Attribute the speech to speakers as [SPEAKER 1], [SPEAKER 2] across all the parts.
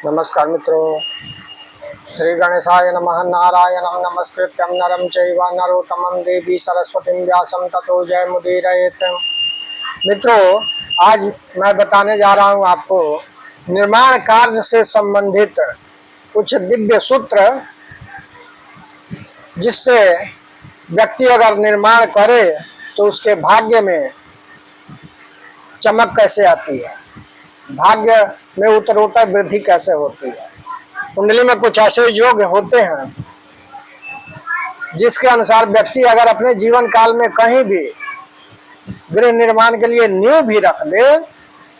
[SPEAKER 1] नमस्कार मित्रों, श्री गणेशाय नमः। नारायणं नमस्कृत्यं नरं चैव नरोत्तमं देवी सरस्वतीं व्यासं ततो जयमुदीरयेत्। मित्रों, आज मैं बताने जा रहा हूं आपको निर्माण कार्य से संबंधित कुछ दिव्य सूत्र, जिससे व्यक्ति अगर निर्माण करे तो उसके भाग्य में चमक कैसे आती है, भाग्य में उत्तरोत्तर वृद्धि कैसे होती है। कुंडली में कुछ ऐसे योग होते हैं जिसके अनुसार व्यक्ति अगर अपने जीवन काल में कहीं भी गृह निर्माण के लिए नींव भी रख दे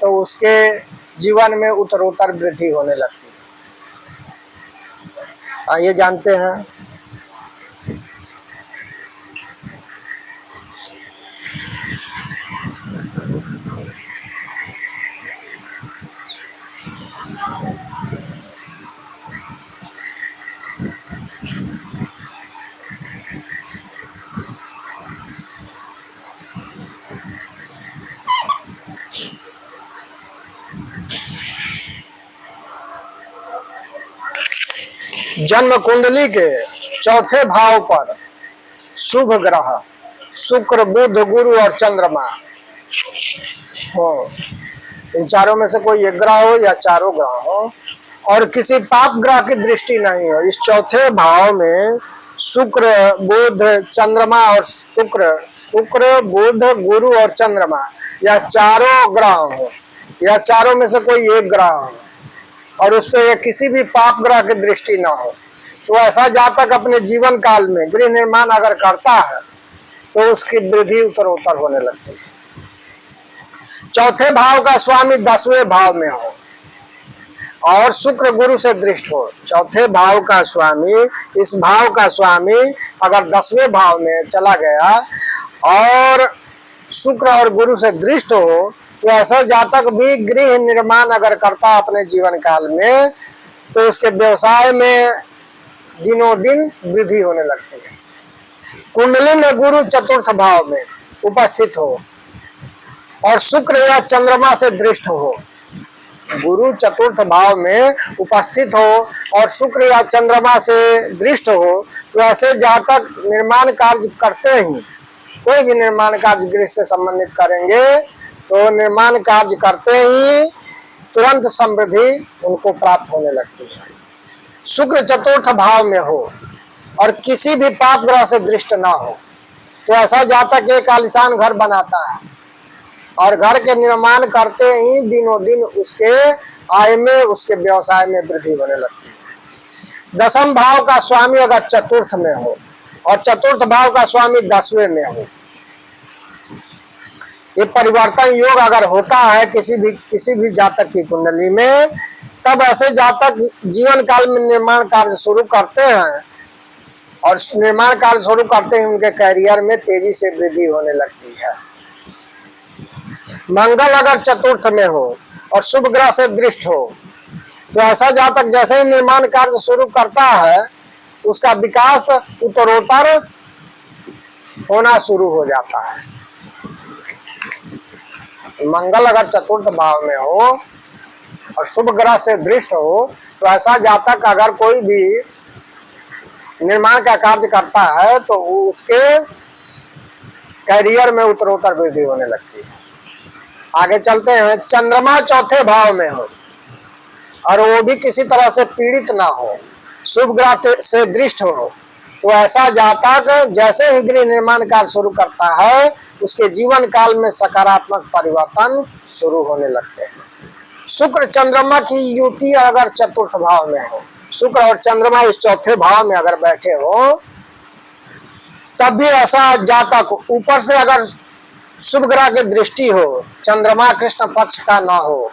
[SPEAKER 1] तो उसके जीवन में उत्तरोत्तर वृद्धि होने लगती है। आइए जानते हैं। जन्म कुंडली के चौथे भाव पर शुभ ग्रह शुक्र, बुध, गुरु और चंद्रमा हो। इन चारों में से कोई एक ग्रह हो या चारों ग्रह हो और किसी पाप ग्रह की दृष्टि नहीं हो। इस चौथे भाव में शुक्र, बुध, चंद्रमा और शुक्र, बुध, गुरु और चंद्रमा, या चारों ग्रह हो या चारों में से कोई एक ग्रह हो और उस पर किसी भी पाप ग्रह की दृष्टि ना हो, तो ऐसा जातक अपने जीवन काल में गृह निर्माण अगर करता है तो उसकी वृद्धि उत्तरोत्तर होने लगती है। चौथे भाव का स्वामी 10वें भाव में हो और शुक्र गुरु से दृष्ट हो। चौथे भाव का स्वामी, इस भाव का स्वामी अगर 10वें भाव में चला गया और शुक्र और गुरु से दृष्ट हो तो ऐसा जातक भी गृह निर्माण अगर करता अपने जीवन काल में तो उसके व्यवसाय में दिनों दिन वृद्धि होने लगती है। कुंडली में गुरु चतुर्थ भाव में उपस्थित हो और शुक्र या चंद्रमा से दृष्ट हो। गुरु चतुर्थ भाव में उपस्थित हो और शुक्र या चंद्रमा से दृष्ट हो तो ऐसे जातक निर्माण कार्य करते ही, कोई भी निर्माण कार्य गृह से संबंधित करेंगे तो निर्माण कार्य करते ही तुरंत समृद्धि उनको प्राप्त होने लगती है। शुक्र चतुर्थ भाव में हो और किसी भी पाप ग्रह से दृष्ट ना हो तो ऐसा जातक एक आलीशान घर बनाता है और घर के निर्माण करते ही दिनों दिन उसके आय में, उसके व्यवसाय में वृद्धि होने लगती है। 10वें भाव का स्वामी अगर चतुर्थ में हो और चतुर्थ भाव का स्वामी 10वें में हो, ये परिवर्तन योग अगर होता है किसी भी जातक की कुंडली में, तब ऐसे जातक जीवन काल में निर्माण कार्य शुरू करते हैं और निर्माण कार्य शुरू करते ही उनके कैरियर में तेजी से वृद्धि होने लगती है। मंगल अगर चतुर्थ में हो और शुभ ग्रह से दृष्ट हो तो ऐसा जातक जैसे ही निर्माण कार्य शुरू करता है उसका विकास उत्तरोत्तर होना शुरू हो जाता है। मंगल अगर चतुर्थ भाव में हो और शुभ ग्रह से दृष्ट हो तो ऐसा जातक अगर कोई भी निर्माण का कार्य करता है तो उसके कैरियर में उत्तरोत्तर वृद्धि होने लगती है। आगे चलते हैं। चंद्रमा चौथे भाव में हो और वो भी किसी तरह से पीड़ित ना हो, शुभ ग्रह से दृष्ट हो तो ऐसा जातक जैसे ही गृह निर्माण कार्य शुरू करता है उसके जीवन काल में सकारात्मक परिवर्तन शुरू होने लगते हैं। शुक्र चंद्रमा की युति अगर चतुर्थ भाव में हो, शुक्र और चंद्रमा इस चौथे भाव में अगर बैठे हो, तब भी ऐसा जातक ऊपर से अगर शुभ ग्रह की दृष्टि हो, चंद्रमा कृष्ण पक्ष का ना हो,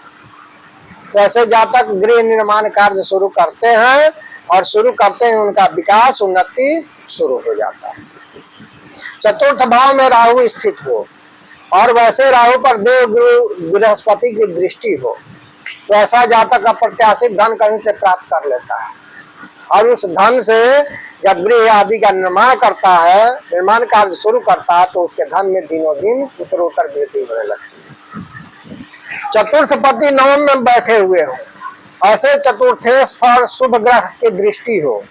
[SPEAKER 1] तो ऐसे जातक गृह निर्माण कार्य शुरू करते हैं और शुरू करते हैं उनका विकास, उन्नति शुरू हो जाता है। चतुर्थ भाव में राहु स्थित हो और वैसे राहु पर देव गुरु बृहस्पति की दृष्टि हो तो ऐसा जातक अप्रत्याशित धन कहीं से प्राप्त कर लेता है और उस धन से जब गृह आदि का निर्माण करता है, निर्माण कार्य शुरू करता है तो उसके धन में दिनों दिन उत्तरोत्तर वृद्धि होने लगती है। चतुर्थ पति नवम में बैठे हुए हो ऐसे चतुर्थेश पर शुभ ग्रह की दृष्टि हो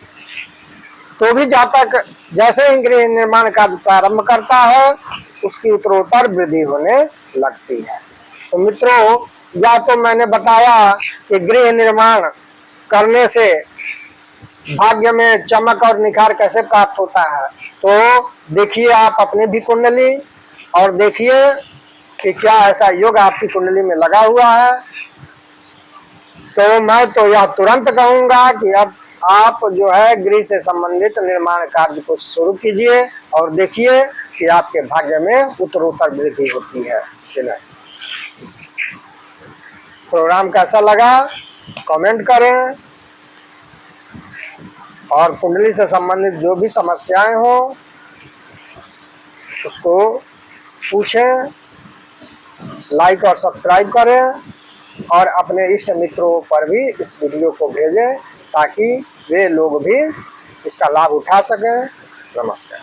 [SPEAKER 1] तो भी जातक जैसे ही गृह निर्माण कार्य प्रारंभ करता है उसकी उत्तरोत्तर वृद्धि होने लगती है। तो मित्रों, या तो मैंने बताया कि गृह निर्माण करने से भाग्य में चमक और निखार कैसे प्राप्त होता है, तो देखिए आप अपनी भी कुंडली और देखिए कि क्या ऐसा योग आपकी कुंडली में लगा हुआ है। तो मैं तो यह तुरंत कहूंगा कि अब आप जो है गृह से संबंधित निर्माण कार्य को शुरू कीजिए और देखिए कि आपके भाग्य में उत्तरोत्तर वृद्धि होती है। प्रोग्राम कैसा लगा कमेंट करें और कुंडली से संबंधित जो भी समस्याएं हो उसको पूछें, लाइक और सब्सक्राइब करें और अपने इष्ट मित्रों पर भी इस वीडियो को भेजें ताकि वे लोग भी इसका लाभ उठा सकें। नमस्कार।